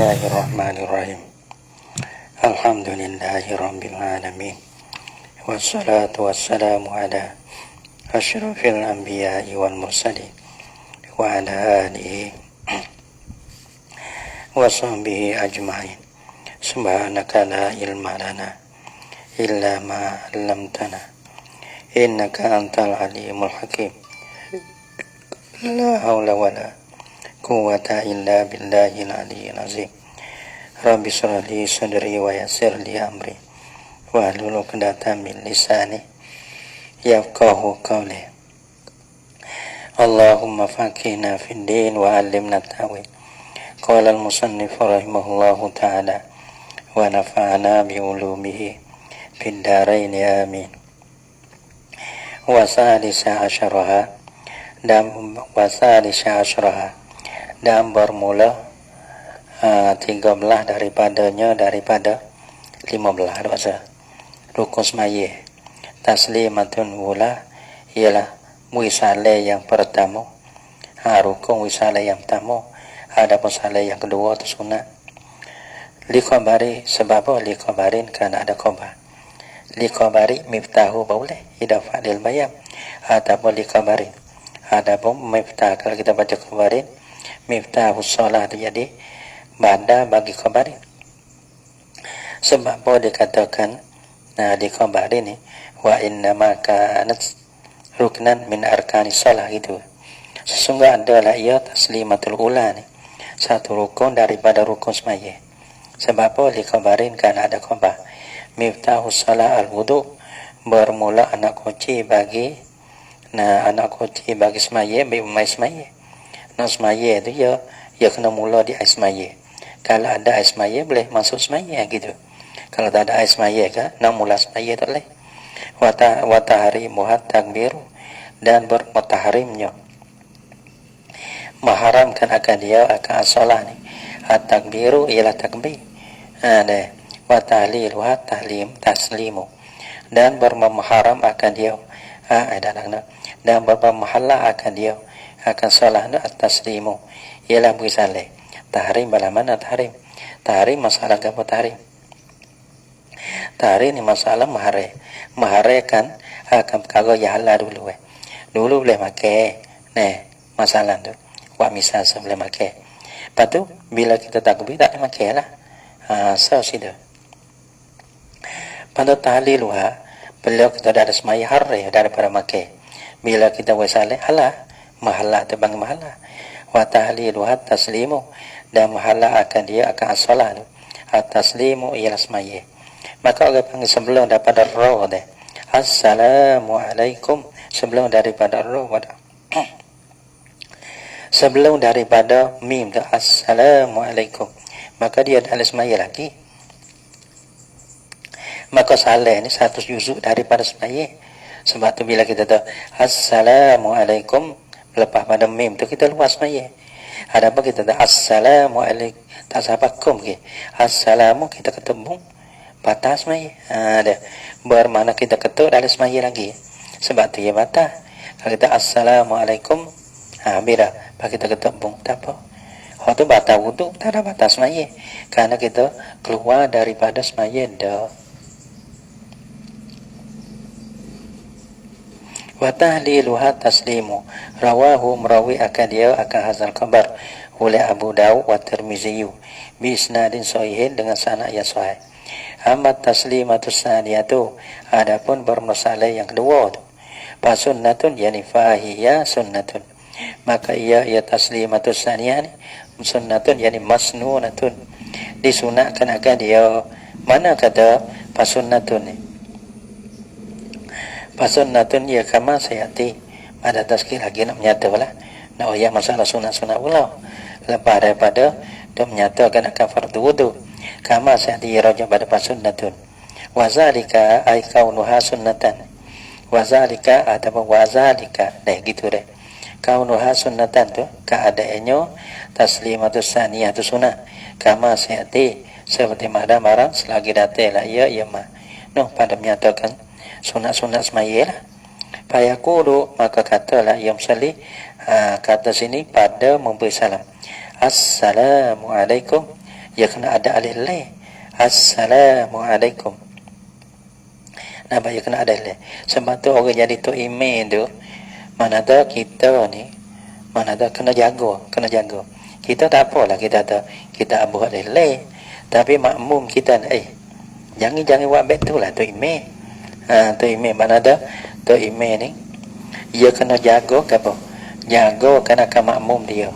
Bismillahirrahmanirrahim. Alhamdulillahirabbil alamin. Wassalatu wassalamu ala asyrafil anbiya'i wal mursalin wa ala alihi wa sahbihi ajma'in. Subhanaka la ilma lana illa ma 'allamtana innaka antal alimul hakim. La haula wala quwwata illa billahil aliyyil azim. Rabbi shrah li sadri wa yassir li amri wahlul 'uqdatam min lisani yafqahu qawli. Allahumma faqihna fid din wa 'allimna ta'wil. Qala al-musannif rahimahullahu ta'ala wa nafa'ana bi ulumihi fid dharain amin. Wa salisa asyaraha dan bermula 13 daripada 15 dosa rukun semaya. Taslimatun ula ialah wisale yang pertama, rukun wisale yang pertama. Adapun wisale yang kedua itu sunat. Likhabari sebab likhabarin kerana ada khabar. Likhabari miftahu boleh idafah lil bayam ataupun likhabarin. Adapun miftah, kalau kita baca khabarin, miftah shalah jadi bada bagi khabarin. Sebab apa dikatakan di khabarin ni wa innama kanat ruknan min arkani shalah gitu. Sesungguhnya adalah ia taslimatul ula ni, satu rukun daripada rukun semaya. Sebab apa di khabarin kan ada khabar. Miftah shalah al-wudu, bermula anak kunci bagi anak kunci bagi semaya, bagi umai semaya. Nak semaya tu ya kena mula di air semaya. Kalau ada air semaya boleh masuk semaya gitu. Kalau tak ada air semaya kan nak mula semaya tak boleh. Wa tahrimuhat takbir, dan bermutahrimnya mengharamkan akan dia akan as-salah ni. At-takbiru ialah takbir. Wa tahliluha taslimu, dan bermengharam akan dia dan bermahalla akan dia akan salah at-taslimu ialah bersalih. Tahrim bala mana tahrim? Tahrim masalah apa tahrim? Tahrim ni masalah mahare kan akan perkara yang halal dulu dulu boleh makan masalah tu wa misal boleh makan. Lepas tu bila kita takbir tak boleh makan lah. Sudah pada tahliluha, beliau kita ada semaya hari daripada makan. Bila kita bersalih halah mahala tu bang mahala. Wa tahliluha taslimu, dan mahala akan dia akan as-salah tu. At-taslimu ialah semaya. Maka orang panggil sebelum daripada roh deh. Assalamualaikum, sebelum daripada roh sebelum daripada mim tu assalamualaikum, maka dia ada semaya lagi. Maka salah ni satu juzuk daripada semaya. Sebab tu bila kita tahu assalamualaikum lepas pada mim tu kita luas semaya. Ada apa kita tahu assalamualaikum tak sampai kum ke assalamu kita ketemu batas semaya. Ada bermakna kita ketuk dalam semaya lagi. Sebab tu ya batas. Kalau kita assalamualaikum bila kita ketemu tak apa. Waktu batas wudu tak ada batas semaya. Karena kita keluar daripada semaya dah. Wa tahliluha taslimu, rawahu merawi akan dia akan hazal khabar oleh Abu Dawud wa Tirmizi bi isnadin sahihin, dengan sanad yang sahih. Amma taslimatus saniyatu, adapun bermasalah yang kedua tu fasunnatun yani fahiya sunnatun, maka ia taslimatus saniyah ni sunnatun yani masnunatun, disunatkan akan dia. Mana kata fasunnatun ni? Fasunnatun ya kama sayati, ada tazkir lagi nak menyatakan nak ayat masalah sunat-sunat pula lepas daripada dia menyatakan akan fardu wudu. Kama sayati raja pada fasunnatun wa zalika ay kaunuha sunnatan, wa zalika ataupun wa zalika gitu deh. Kaunuha sunnatan tu keadaannya taslimatus saniyah tu sunat. Kama sayati, seperti mana marang selagi datang lah ya mah pada menyatakan sunat-sunat semaya lah. Fayaqulu, maka katalah yang salih, kata sini pada memberi salam, assalamualaikum, Ya kena ada alif lam. Assalamualaikum. Kenapa ya kena ada alif? Sebab tu orang jadi tu email tu, mana tahu kita ni, mana tahu kena jaga. Kita tak apalah kita buat alif lam. Tapi makmum kita jangan buat betul lah tu email. Tu email mana dah? Tu email ni dia kena jaga ke apa? Jaga kena ke makmum dia.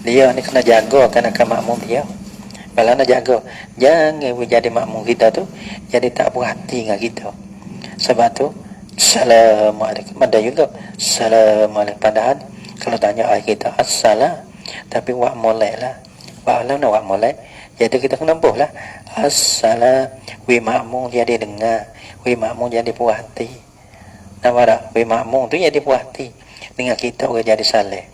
Dia ni kena jaga kena ke makmum dia. Kalau nak jaga, jangan jadi makmum kita tu jadi tak puas hati dengan kita. Sebab tu Assalamualaikum. Ada juga Assalamualaikum. Padahal kalau tanya kita Assalam, tapi wak molek lah. Wak molek. Jadi kita kena buh lah. Assalam. Wi makmum jadi dengar. Wi makmum jadi puas hati. Nampak tak? Wi makmum tu jadi puas hati. Dengan kita orang jadi saleh.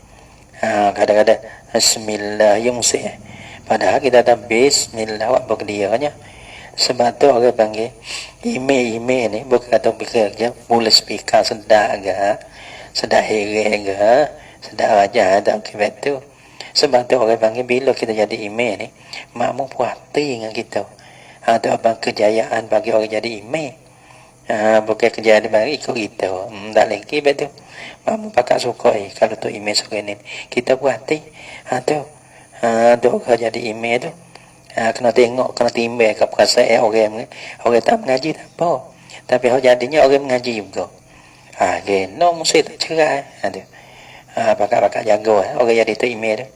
Kadang-kadang Bismillah yang mesti. Padahal kita dah Bismillah wak berdianya. Sebab tu orang panggil email ni bukan kata fikir je. Mula speaker sedap ke. Sedap hereng ke. Sedap aja tak kira tu. Sebab tu orang panggil bila kita jadi email ni, makmum puas hati dengan kita. Tu abang kejayaan bagi orang jadi email. Bukan kejayaan bagi ikut kita. Tak lagi betul. Makmum pakai suka kalau tu email suka ni. Kita puas hati. Tu orang jadi email tu. Kena tengok, kena timbang ke perasaan orang tak mengaji tak apa. Tapi jadinya orang mengaji juga. No mesti tak cerai. Pakat jaga orang jadi tu email tu.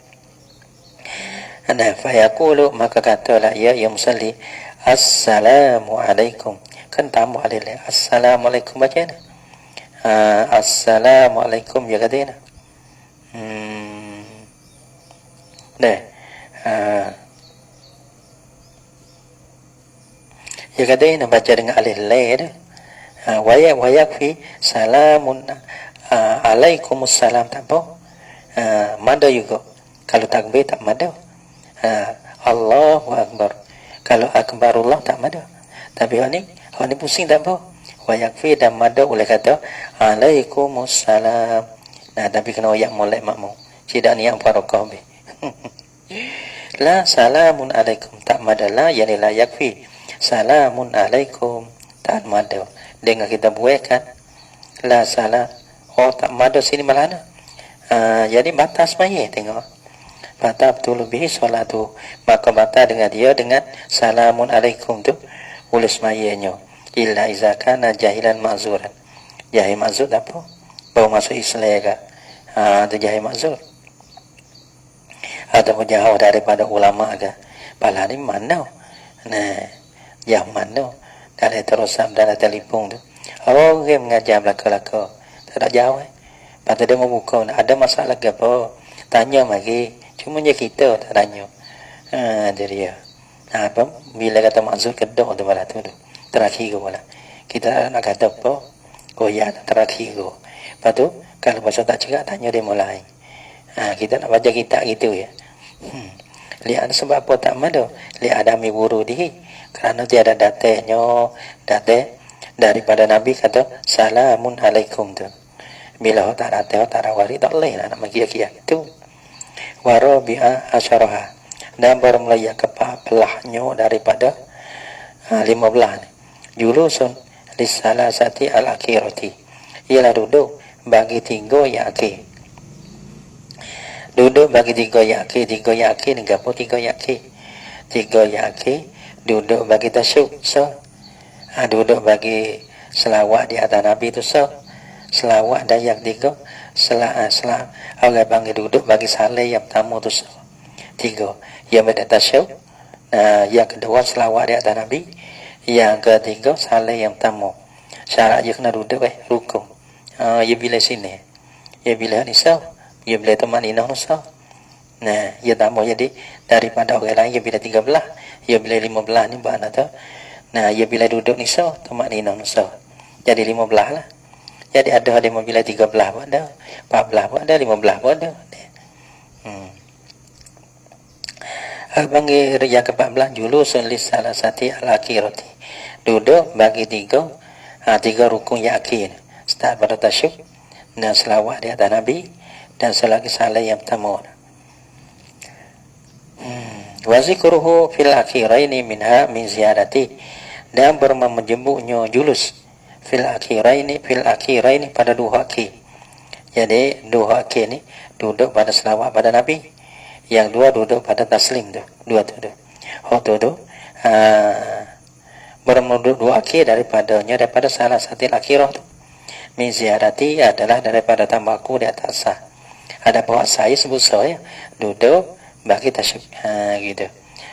Fayaqulu maka katalah ya musalli Assalamualaikum. Kan tambah alif. Assalamualaikum baca ni. Assalamualaikum ya kata ni. Ya kata ni baca dengan alif lam tu. Wayak fi salamun alaikumussalam tak apa. Mada juga. Kalau takbir tak mada. Allahu Akbar. Kalau akbarullah tak mada. Tapi hak ni pusing tak apa. Wayak fi dan mada oleh kata alaikumussalam. Tapi kena wayak molek makmum. Tidak niat barakah be. La salamun alaikum tak mada la yani la yakfi. Salamun alaikum tak mada. Dengan kita buatkan la salam. Tak mada sini malana. Jadi batas maya tengok. Batas betul lebih solatu. Maka batas dengan dia dengan salamun alaikum tu ulus mayanya. Illa izakana jahilan ma'zuran. Jahil ma'zur apa? Baru masuk Islam ke? Tu jahil ma'zur. Ataupun jauh daripada ulama ke? Pala ni mana? Jauh mana? Dalam terusam dalam telefon tu. Orang mengajar belaka-belaka. Tak jauh. Lepas dia membuka. Ada masalah ke apa? Tanya lagi. Cuma je kita tak tanya. Jadi ya. Bila kata maksud kedok tu malah tu. Terakhir pula. Kita nak kata apa? Koyak terakhir. Lepas tu, kalau pasal tak cakap, tanya dia mulai. Kita nak baca kitab gitu ya. Lihat sebab apa tak mahu. Lihat ada buru diri. Kerana tiada datanya. Daripada Nabi kata, Salamun alaikum tu. Bila tak datang, tak rawari, tak boleh lah nak makia-kia itu. Warabi'a asyaraha. Dan baru mulai kepelahnya daripada 15 ni. Julusun lisalasati al-akhirati. Ialah duduk bagi 3 yang akhir. Duduk bagi 3 yang akhir. 3 yang akhir ni apa 3 yang akhir? 3 yang akhir duduk bagi tasyuk. Duduk bagi selawat di atas Nabi tu selawat dan yang 3 orang panggil duduk bagi salih yang pertama tu 3 yang bertasyuk. Yang kedua selawat di atas Nabi. Yang ketiga salih yang pertama. Syarat je kena duduk rukun. Ya bila sini. Ya bila ni ya bila teman inah nusa. Ya tambah jadi daripada orang lain ya bila 13. Ya bila 15 ni bahana tu. Ya bila duduk ni teman inah nusa. Jadi 15 lah. Jadi ada bila 13 pun ada, 14 pun ada, 15 pun ada. Panggil yang ke-14 julusun lisalasati al-akhirati. Duduk bagi 3 rukun yang akhir. Start pada tasyuk dan selawat di atas Nabi dan selagi salah yang pertama. Wa zikruhu fil akhiraini minha min ziyadati, dan menjemputnya julus fil akhiraini pada dua akhir. Jadi dua akhir ni duduk pada selawat pada Nabi, yang dua duduk pada taslim tu, dua tu. Oh tu bermuduk dua akhir daripada salah satu akhirah tu. Min ziyadati adalah daripada tambahku di atas sah. Ada buat saya sebut saya duduk bagi tasyuk, gitu.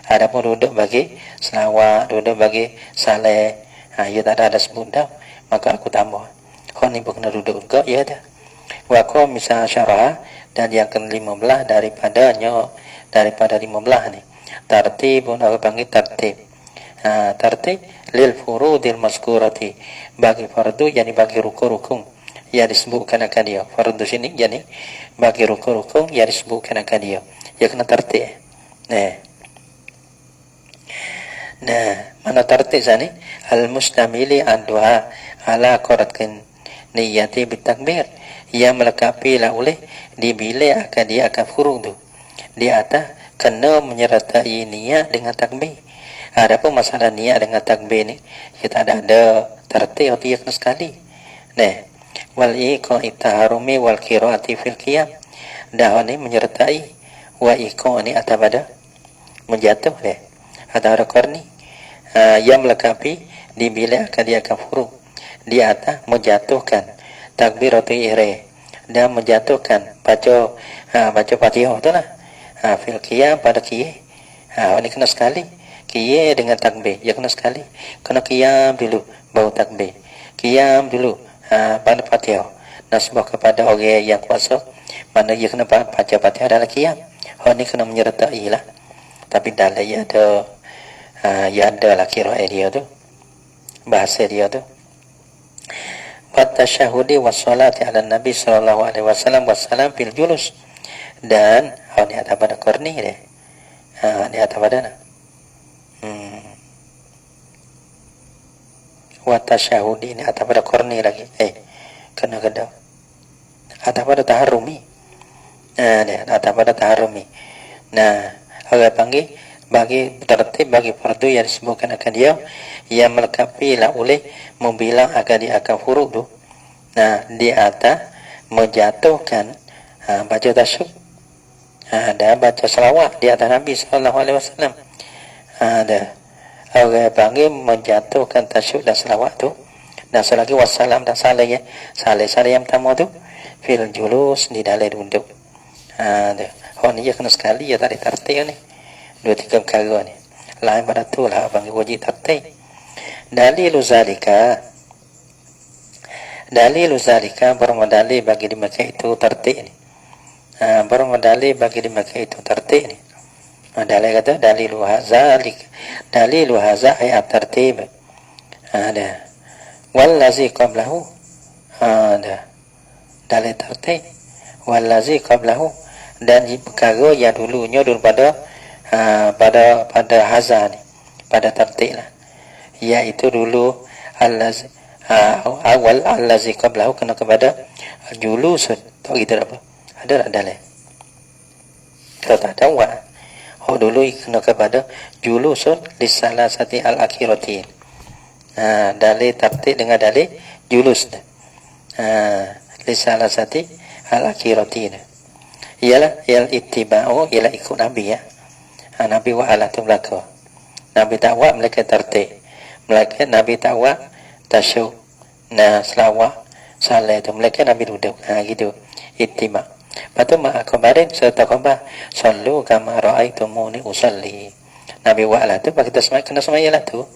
Ada pun duduk bagi selawat, duduk bagi saleh, ia tak ada sebut dah, maka aku tambah. Kau ni bukan duduk juga, ya dah. Wa qamisa syarah, dan yang ke-15 daripada 15 ni. Tartibun, aku panggil tartib. Tartib lil furudil mazkurati, bagi fardu yang bagi rukun-rukun yang disebutkan akan dia. Fardu sini jadi bagi rukun-rukun yang disebutkan akan dia. Ya kena tartib. Nah, mana tartib sini? Al-mustamili an du'a ala qaratkin niyati bitakbir, yang melengkapi lah oleh dibila akan dia akan furud tu. Di atas kena menyertai niat dengan takbir. Adapun masalah niat dengan takbir ni, kita ada tartib atau kena sekali. Nah, wal iqa'i taharumi wal qiraati fil qiyam, dah ni menyertai wa iqa' ni atau pada menjatuh deh atau ada qarni, yang melengkapi dibila akan dia akan furud di atas menjatuhkan takbiratul ihram dan menjatuhkan baca Fatihah tu lah, fil qiyam pada qiyam. Ini kena sekali qiyam dengan takbir, ya kena sekali, kena qiyam dulu baru takbir, qiyam dulu pada Fatihah. Nasbah kepada orang yang kuasa, mana dia kena baca Fatihah dalam qiyam. Ini kena menyertai lah. Tapi dalam ia ada lah kira dia tu, bahasa dia tu. Wa tasyahudi wa salati ala Nabi sallallahu alaihi wasallam wa salam fil julus, dan ini ada pada korni deh. Ini ada pada wa tasyahudi, ini ada pada korni lagi. Kena ada pada taharumi. Ada pada taharumi. Nah, orang panggil bagi tertib bagi fardu yang disebutkan akan dia, yang melengkapi lah oleh membilang akan dia akan furud tu. Nah, di atas menjatuhkan baca tasyuk, dan baca selawat di atas Nabi sallallahu alaihi wasallam. Ada orang panggil menjatuhkan tasyuk dan selawat tu, dan selagi wassalam dan saleh yang pertama tu fil julus, di dalam duduk. Ni dia kena sekali, ya tak ditertib ni. 2-3 perkara ni. Lain pada tu lah panggil wajib tertib. Dalilu zalika bermodali bagi dimakai itu tertib ni. Bermodali bagi dimakai itu tertib ni. Dalil kata dalilu haza ayat tertib. Ada wallazi qablahu, ada dalil tertib wallazi qablahu, dan perkara yang dulunya daripada pada hazan ni, pada tertib lah, iaitu dulu awal allazi qablahu kena kepada julusun. Tak gitu apa? Ada tak dalil? Kalau tak ada dulu kena kepada julusun lisalasati al-akhiratin. Dalil tertib dengan dalil julus. Lisalasati al-akhiratin. Ialah ittiba'u, ialah ikut Nabi ya. Nabi wa ala tu belaka. Nabi tak buat mereka tertib. Mereka Nabi tak buat tasyuk, selawat, salat tu. Mereka Nabi duduk. Gitu. Ittiba'. Lepas tu ma'a khabarin serta khabar sallu kama ra'aitumuni usalli. Nabi wa ala tu kita kena semayalah tu.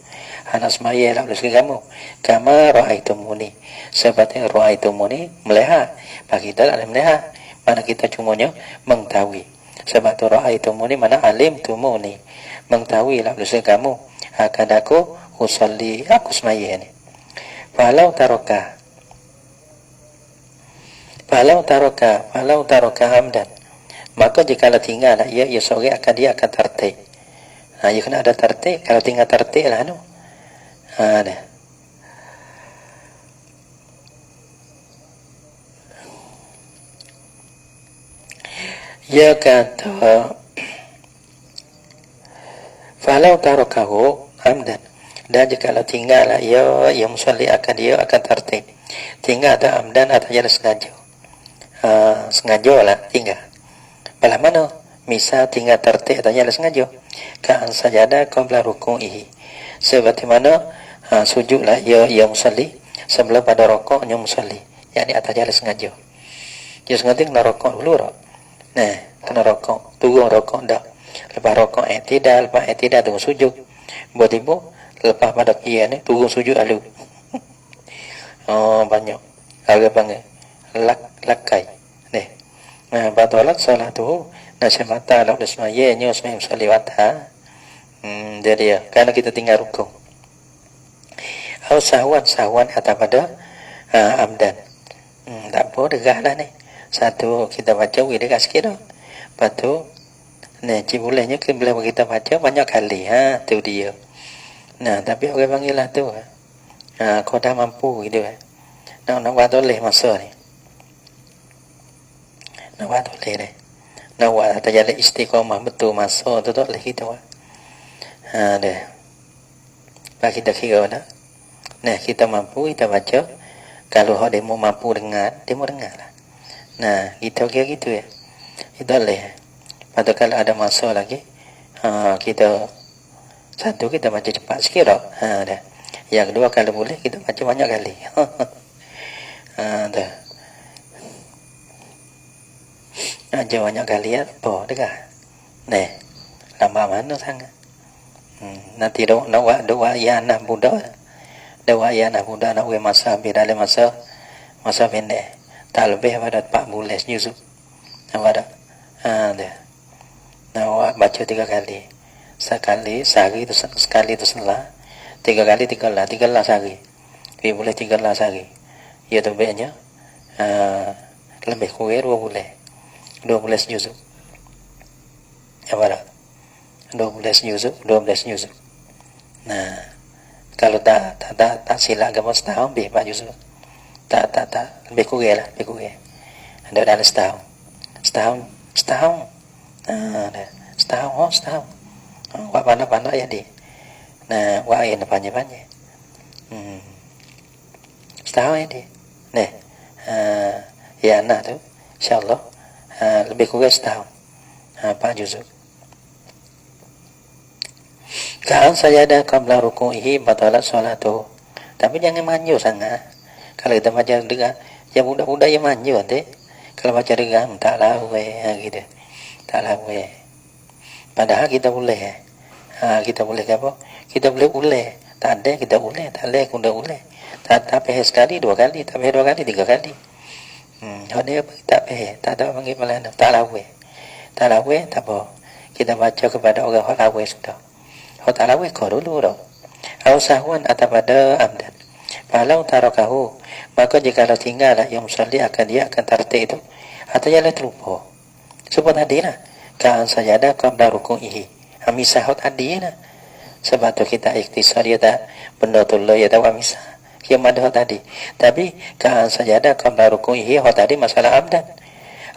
Anak semayalah bersama kamu. Kama ra'aitumuni. Seperti ra'aitumuni melihat. Bagi kita tak melihat. Mana kita cumanya mengetahui. Sebab tu ra'aitumuni mana alim tumuni, mengetahuilah bersama kamu akan aku usalli, aku semaya ni. Falau taroka hamdan, maka jikalau tinggal ia sore akan dia akan tertib. Ia kena ada tertib. Kalau tinggal tertib lah tu. Dah. Ia kata Falau tarakahu amdan, dan jika tinggal ia musalli akan dia akan tertib. Tinggal atau amdan atau jalan sengaja. Sengaja lah tinggal. Belah mana? Misal tinggal tertib atau jalan sengaja. Ka'an sajada qabla ruku'ihi. Seperti mana sujudlah ia musalli sebelum pada rokoknya musalli. Yang ni atas jalan sengaja. Dia sengaja kena rokok dulu tak? Nah, kena rokok. Turun rokok dah. Lepas rokok lepas tunggu sujud. Tiba-tiba lepas pada kia ni turun sujud lalu. Banyak. Harga panggil lakai. Nih. Nah, batalat salat tu nasyamata lalu semayanya semayang musalli wata. Jadi ya, karena kita tinggal rukuk. Atau sahwan atau pada amdan. Tak apa, degah lah ni. Satu kita baca degah sikit dah. Lepas tu ni bolehnya bila kita baca banyak kali. Tu dia. Nah, tapi orang panggil lah tu. Kau dah mampu gitu. Nak buat boleh masa ni. Nak buat boleh ni. Nak buat atau jalan istiqamah betul masa tu tak boleh kita buat. Dah. Bagi kita kira dah. Nah, kita mampu kita baca. Kalau dia mau mampu dengar, dia mau dengar lah. Nah, kita kira gitu ya. Kita boleh. Lepas tu kalau ada masa lagi, kita satu kita baca cepat sikit tak? Dah. Yang kedua kalau boleh kita baca banyak kali. Dah. Baca banyak kali ya, apa dengar? Nah, lama mana sangat. Nanti nak doa ya anak budak. Doa ya anak budak nak masa ambil dalam masa pendek. Tak lebih pada 4 bulan juz. Nampak tak? Dah. Nak baca 3 kali. Sekali sehari tu sekali tu salah. 3 kali 3 lah sehari. Dia boleh 3 lah sehari. Ya tu baiknya lebih kurang 2 bulan. 12 juz. Nampak tak? 12 juz. Nah, kalau tak silap gambar setahun lebih 4 juz. Tak lebih kurang lah, lebih kurang. Ada dalam setahun. Setahun. Buat pandai-pandai ya dia. Nah, buat yang panjang-panjang. Setahun ya dia. Nah, ya anak tu, insyaAllah, lebih kurang setahun. 4 juz. Ka'an sajada qabla ruku'ihi batalat salatuh. Tapi jangan manja sangat. Kalau kita baca dengar, yang budak-budak yang manja nanti. Kalau baca dengar, taklah gitu. Taklah padahal kita boleh. Kita boleh apa? Kita boleh uleh. Tak ada kita uleh, tak boleh kita uleh. Tak payah sekali, 2 kali, tak payah 2 kali, 3 kali. Dia tak payah, tak tahu panggil malam. Taklah tak apa. Kita baca kepada orang hak lawe sudah. Hak tak lawe kau dulu dah. Au sahwan atau pada amdan. Falau tarakahu, maka jika tinggal yang musalli akan dia akan tertib itu atau jalan terlupa. Sebab tadi lah ka'an sajada qabla ruku'ihi. Amisah tadi lah. Sebab tu kita ikhtisar dia tak benda tu lah ya tahu amisah. Yang ada tadi. Tapi ka'an sajada qabla ruku'ihi tadi masalah amdan.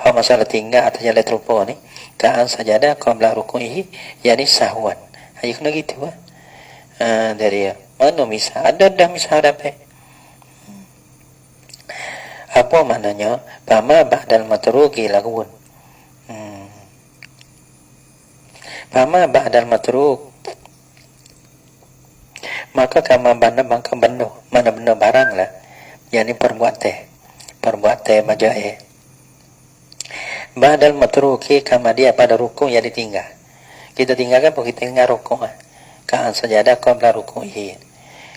Masalah tinggal atau jalan terlupa ni ka'an sajada qabla ruku'ihi yani sahwan. Ayo kena gitu lah. Dari mana misal? Ada dah misal dapat. Apa maknanya? Fama ba'dal matruki lagun. Fama ba'dal matruk. Maka kama benda mana benda barang lah. Yang ni perbuatan majae. Ba'dal matruki kama dia pada rukuk yang ditinggal. Kita tinggalkan pun kita tinggal rukuk. Ka'an sajadah qabla ruku'ihi.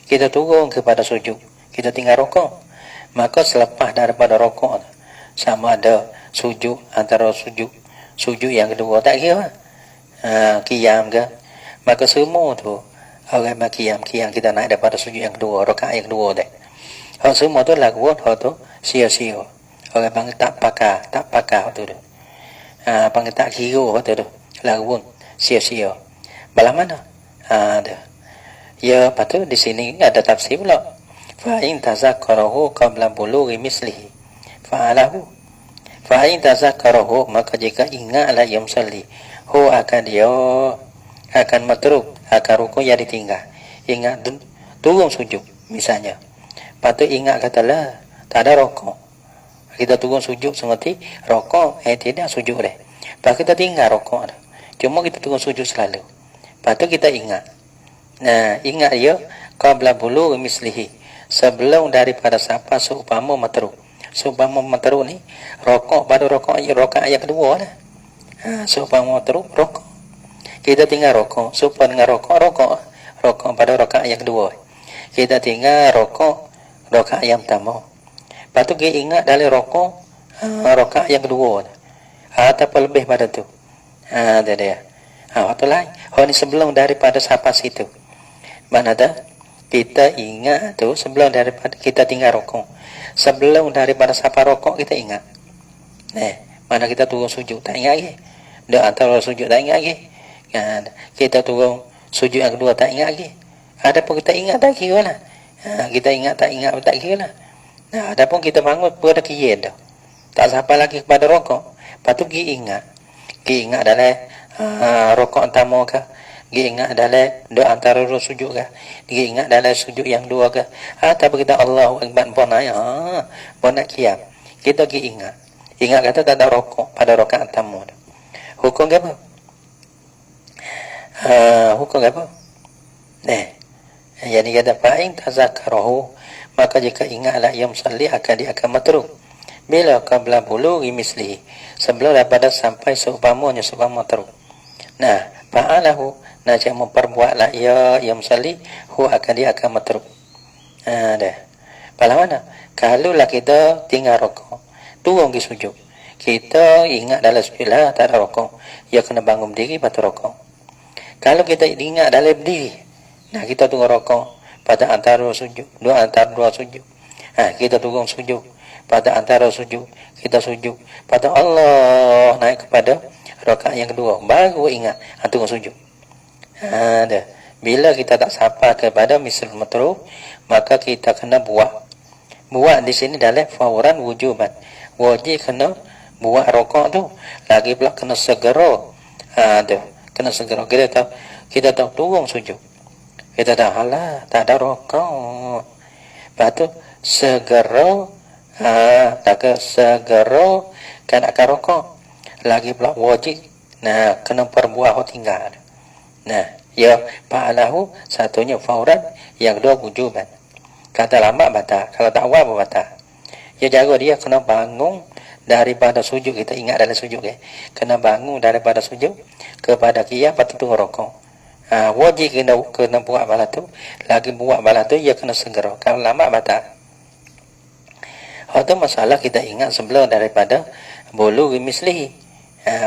Kita turun kepada sujud. Kita tinggal rukuk. Maka selepas daripada rukuk sama ada sujud antara sujud yang kedua tak kira. Qiyam ke. Maka semua tu orang qiyam kita naik daripada sujud yang kedua, rakaat yang kedua dah. Semua tu lagu tu sia-sia. Orang panggil tak pakar tu. Panggil tak kira tu lagu sia-sia. Belah mana? Ya, patut di sini ada tafsir pula. Fa in tazakkarahu qabla bulughi mislihi fa'alahu. Fa in tazakkarahu, maka jika ingatlah yang musalli, akan matruk Akan rukuk yang ditinggal. Ingat turun sujud misalnya. Lepas tu ingat katalah tak ada rokok. Kita turun sujud sengerti rokok, tidak sujud dah. Lepas kita tinggal rokok dah. Cuma kita turun sujud selalu. Lepas tu kita ingat. Nah, ingat ya, qabla bulughi mislihi. Sebelum daripada siapa seumpama matru. Seumpama matru ni rokok pada rokok yang kedua dah. Seumpama matru rokok. Kita tinggal rokok, supaya dengan rokok pada rakaat yang kedua. Kita tinggal rokok rakaat yang pertama. Lepas tu kita ingat dalam rokok rakaat yang kedua. Ataupun lebih pada tu. Ada dia. Waktu lain. Ni sebelum daripada sampai situ. Mana dah? Kita ingat tu sebelum daripada kita tinggal rokok. Sebelum daripada sampai rokok kita ingat. Mana kita turun sujud tak ingat lagi. Dah antara sujud tak ingat lagi. Kita turun sujud yang kedua tak ingat lagi. Adapun kita ingat tak kira lah. Kita ingat tak kira lah. Adapun kita bangun pada kira dah. Tak sampai lagi kepada rokok. Lepas tu kita ingat dalam rokok pertama ke. Kita ingat dalam doa antara dua sujud ke. Kita ingat dalam sujud yang dua ke. Tapi kita Allahu Akbar pun nak kiam. Kita ingat. Ingat kata tak ada rokok pada rokok pertama. Hukum apa? Hukum apa? Jadi kata fa'in tazakarahu, maka jika ingatlah ia musalli akan matruk. Bila qabla bulughi mislihi, sebelum daripada sampai seumpamanya matruk. Fa'alahu, cak memperbuatlah ia musalli akan matruk. Dah. Pada mana? Kalau lah kita tinggal rokok, turun pergi sujud. Kita ingat dalam sujud lah tak ada rokok. Ia kena bangun berdiri batu rokok. Kalau kita ingat dalam berdiri, kita tunggu rokok pada antara sujud, antara dua sujud. Kita tunggu sujud pada antara sujud, kita sujud pada Allah naik kepada rakaat yang kedua, baru ingat tunggu sujud. Dah. Bila kita tak sampai kepada misal matru, maka kita kena buat di sini dalam fauran wujuban. Wajib kena buat rokok tu, lagi pula kena segera. Kena segera. Kita tahu turun sujud. Kita tahu halah tak ada rokok. Lepas tu segera kan akan rokok. Lagi pula wajib kena perbuat tinggal. Ya fa'alahu, satunya fauran, yang kedua wujuban. Kata lambat batal, kalau tak awal batal. Ya jaga dia kena bangun daripada sujud. Kita ingat dalam sujud kena bangun daripada sujud kepada qiyam, lepas tu tunggu rokok. Wajib kena buat bala tu. Lagi buat bala tu ia kena segera. Kalau lama batal. Itu masalah kita ingat sebelum daripada bulughi mislihi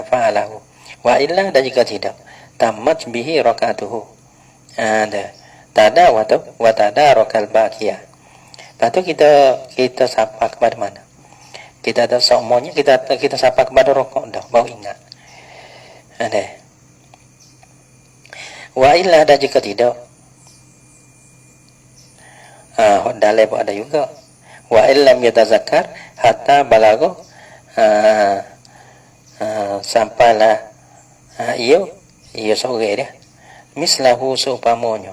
fa'alahu. Wa illa, dan jika tidak, tamat bihi rakaatuhu. Tada wa tada rakal baqiyah. Lepas tu kita sapa kepada mana? Kita ada semuanya, kita sapa kepada rokok dah, baru ingat. Wa illa, dan jika tidak, dalil pun ada juga. Wa illam yatazakkar hatta balagha, sampailah ia sore dia mislahu seumpamanya.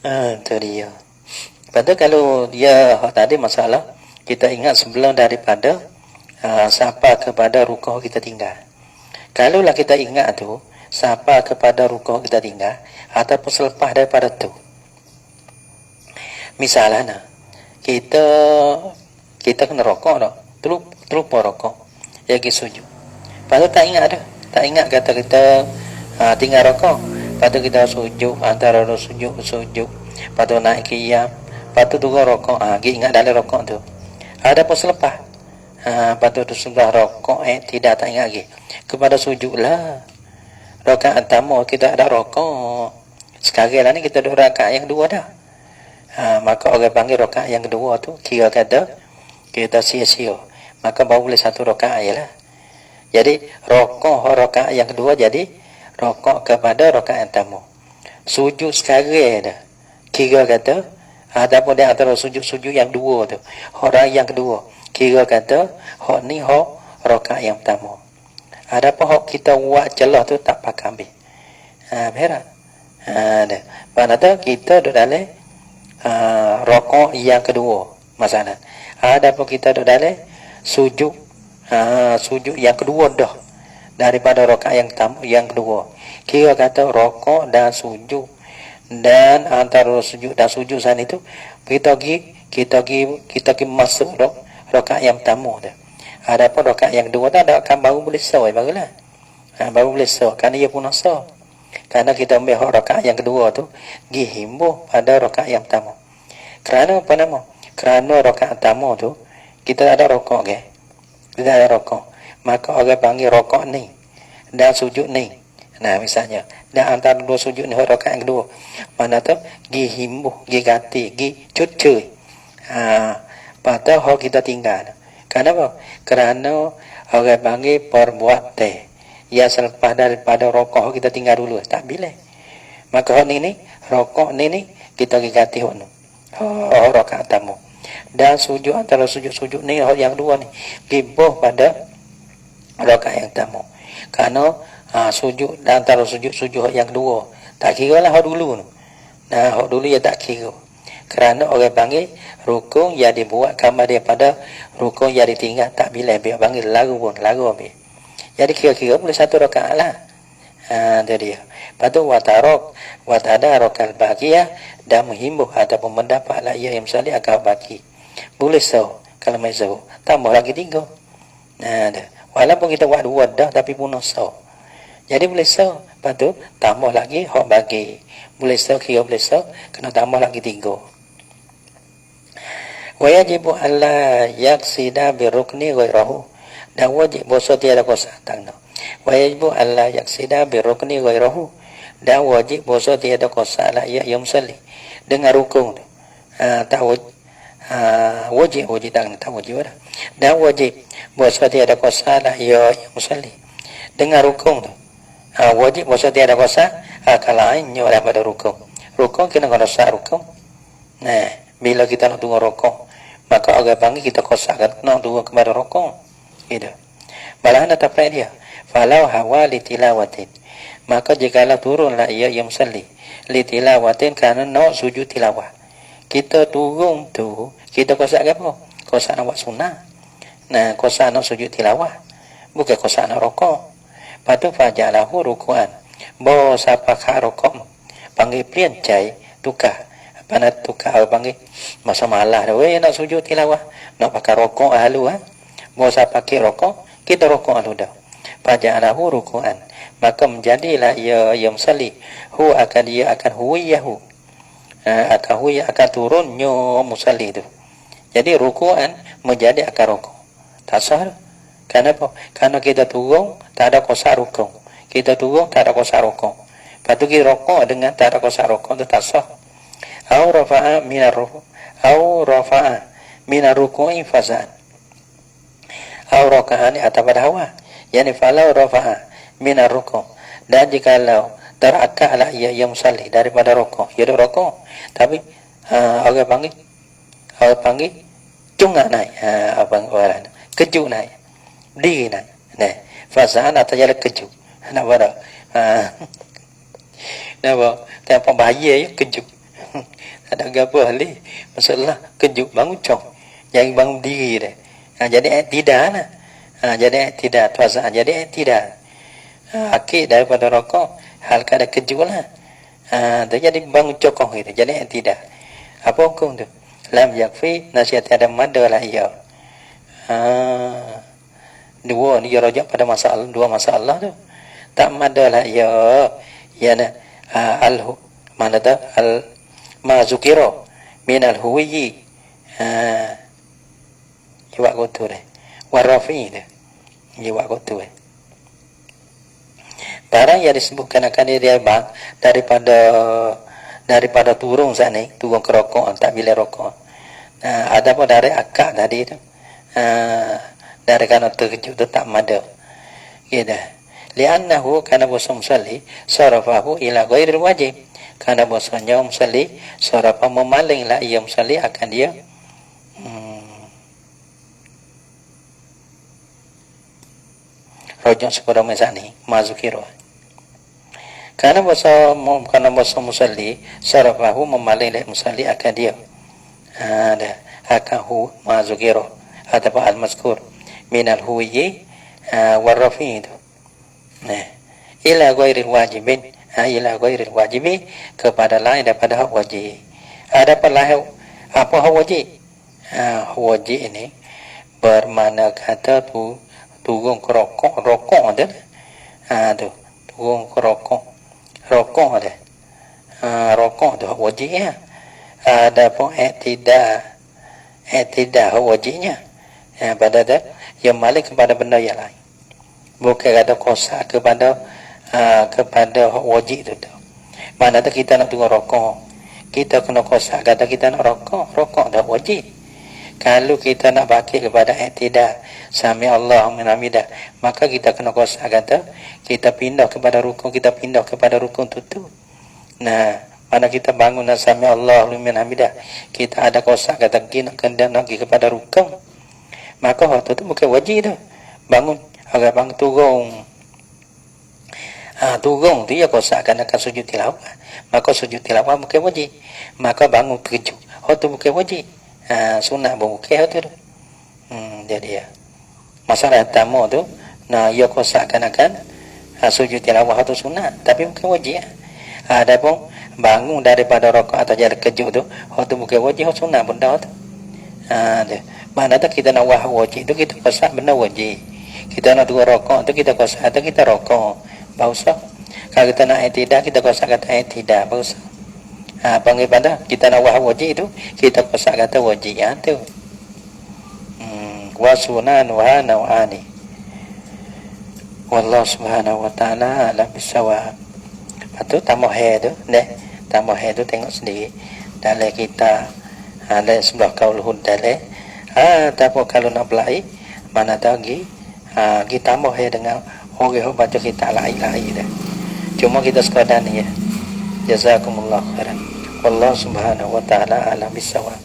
Itu dia. Padahal kalau dia tadi masalah kita ingat sebelum daripada sampai kepada rukuk kita tinggal. Kalaulah kita ingat tu sampai kepada rukuk kita tinggal ataupun selepas daripada tu, misalnya kita kena rokok dah, terlupa rokok, pergi sujud. Padahal tak ingat kata kita tinggal rokok. Lepas tu kita sujud, antara sujud, lepas tu naik qiyam, lepas tu turun rokok. Kita ingat dalam rokok tu. Ada pun selepas, lepas tu sudah rokok, tak ingat lagi. Kepada sujud lah. Rakaat pertama kita ada rokok. Sekarang lah ni kita duduk rakaat yang kedua dah. Maka orang panggil rakaat yang kedua tu, kira kata kita sia-sia. Maka baru boleh satu rakaat je lah. Jadi rakaat yang kedua jadi rokok kepada rakaat yang pertama. sujud sekarang dah. Kira kata ataupun di antara sujud-sujud yang dua tu, orang yang kedua, kira kata hak ni hak rakaat yang pertama. Adapun hak kita buat celah tu tak pakai ambil. Berat. Dah. Mana kita duduk dalam rakaat yang kedua masalah. Adapun kita duduk dalam sujud sujud yang kedua dah daripada rakaat yang pertama yang kedua. Kira kata rakaat dan sujud, dan antara sujud dan sujud sana itu kita pergi masuk rakaat yang pertama tu. Adapun rakaat yang kedua tu ada akan baru boleh sah barulah. Baru boleh sah kerana ia pun sah. Kerana kita ambil rakaat yang kedua tu pergi himbuh pada rakaat yang pertama. Kerana apa nama? Kerana rakaat pertama tu kita ada rakaat ke? Kita ada rakaat. Maka orang panggil rakaat ni dan sujud ni. Nah misalnya, dan antara dua sujud ni rakaat yang kedua. Mana tu pergi himbuh, pergi ganti, pergi cucui. Pada hak kita tinggal. Kenapa? Kerana orang panggil perbuatan yang selepas daripada rakaat kita tinggal dulu. Tak boleh. Maka hak ni rakaat ni kita pergi ganti hak ni. Rakaat pertama. Dan sujud antara sujud-sujud ni yang dua ni gibuh pada rakaat yang pertama. Kerana sujud dan antara sujud-sujud yang kedua tak kira lah hak dulu ni. Nah hak dulu ya tak kira. Kerana orang panggil rukun yang dibuat kamar daripada rukun yang ditinggal tak bila biar panggil lagu pun lagu ambil. Jadi kira-kira boleh satu rakaat lah. Itu dia. Lepas tu watada rokal baqiyah dan menghimbuh ataupun mendapat lah ia yang misalnya akan baki. Boleh sah kalau mai sah. Tambah lagi 3. Dah. Walaupun kita buat 2 dah tapi pun sah. Jadi boleh sah. Lepas tu tambah lagi hak bagi. Boleh sah kira boleh sah kena tambah lagi 3. Wa yajibu alla yaksida birukni ghairahu. Dan wajib bosa tiada kuasa tangno. Wa yajibu alla yaksida birukni ghairahu. Dan wajib bosa tiada kuasa la ya yumsalli. Dengan rukun tu. Tak wajib tak wajib dah. Dan wajib bosa tiada kuasa la ya yumsalli. Dengan rukun tu. Wajib bosa tiada kuasa kalau lainnya daripada rukun. Rukun kena kuasa rukun. Nah, bila kita nak tunggu rukun, maka orang panggil kita kosakan nak tunggu kepada rukun. Gitu. Balahan taprai dia. Falau hawa li tilawatin. Maka jikalau turunlah ia yang musalli li tilawatin kerana nak sujud tilawah. Kita turun tu, kita kosak apa? Kosak nak buat sunnah. Nah, kosak nak sujud tilawah. Bukan kosak nak rukun. Patu fajalahu rukuan. Bo siapa kah rukun? Panggil plian cai tukar. Apa nak tukar panggil? Masa malah dah. Weh nak sujud tilawah. Nak pakai rukun ahlu Bo siapa pakai rukun? Kita rukun ahlu dah. Fajalahu rukuan. Maka menjadilah ia yang musalli. Dia akan huwiyahu. Akan turunnya musalli tu. Jadi rukuan menjadi akan rukun. Tak sah. Kenapa? Karena kita turun tak ada kosa rukun. Kita turun tak ada kosa rukun. Lepas tu kita rukun dengan tak ada kosa rukun tu tak sah. Au rafa'a minar ruku'i fazan. Au raka'ani atau pada hawa. Yani falau rafa'a minar ruku'. Dan jikalau terakaklah ia yang musalli daripada rukun. Ia dah rukun. Tapi orang panggil cungak naik. Orang kejuk naik. Diri naik. Nah, fazan atau jalan kejuk. Nak pada. Nampak? Tanpa bahaya ya kejuk. Ada apa ni? Masalah kejuk bangun cong. Yang bangun diri dah. Jadi tidak lah. Jadi tidak fazan. Jadi tidak. Akid daripada rokok hal kada kejuk lah. Jadi bangun cokong gitu. Jadi tidak. Apa hukum tu? Lam yakfi nasihat ada mada lah ia. Dua ni rajak pada masalah, 2 masalah tu. Tak mada lah ia. Yana mana tu ma zukira min al-huwi jawab kotu deh warafi deh jawab kotu barang yang disebutkan akan dia bang daripada turun sana turun ke rokok tak bila rokok ada pun dari akak tadi tu dari kerana terkejut tu tak mada gitu li'annahu kana busum salli sarafahu ila ghairil wajib Karena bahasanya musalli seorang memalinglah ia musalli akan dia rojong sekolah mesani mazukiro. Karena bahasa musalli sarafahu memalinglah musalli akan dia ada akan hu mazukiro atau al-mazkur minal huwi warrafi itu. Nah, ila ghairil wajibin, ila ghairil wajibi kepada lain daripada hak wajib. Ada lain apa hak wajib? Wajib ini bermakna kata tugong rokok ada. Tu tugong rokok ada. Rokok tu hak wajib ya. Ada pun tidak hak wajibnya. Pada dah yang malik kepada benda yang lain. Bukan kata kosak kepada wajib itu. Mana tu kita nak tunggu rokok, kita kena kosak kata kita nak rokok dah wajib. Kalau kita nak baki kepada tidak sami Allah minamidah, maka kita kena kosak kata kita pindah kepada rukun, kita pindah kepada rukun itu. Nah, mana kita bangun sami Allah minamidah, kita ada kosak kata kita nak pergi kepada rukun, maka waktu itu bukan wajib tu. Bangun agak bang tugong dia kosakan akan sujud tilawah, maka sujud tilawah bukan wajib, maka bangun terkejut tu bukan wajib, sunnah bukan tu. Jadi ya masalah tamu tu nah ia kosakan akan sujud tilawah tu sunnah tapi bukan wajib. Ada pun bangun daripada rakaat atau jadi kejut tu bukan wajib, sunnah benda tu. Mana tu kita nak wajib tu kita kosak benda wajib. Kita nak dua rokok tu kita kosak atau kita rokok bausa. Kalau kita nak tidak kita kosak kata tidak bausa. Panggil pada kita nak wajib itu kita kosak kata wajib tu. Wasunan wa nawani. Wallahu subhanahu wa ta'ala alam bisawab. Patu tambah tu, tambah tu tengok sendiri. Dalam kita ada sebelah kauluhud dalam. Tapi kalau nak belai mana lagi kita tambah dengan orang baca kita lain dah. Cuma kita sekadar ni ya. Jazakumullah khairan. Wallahu subhanahu wa ta'ala alam bisawab.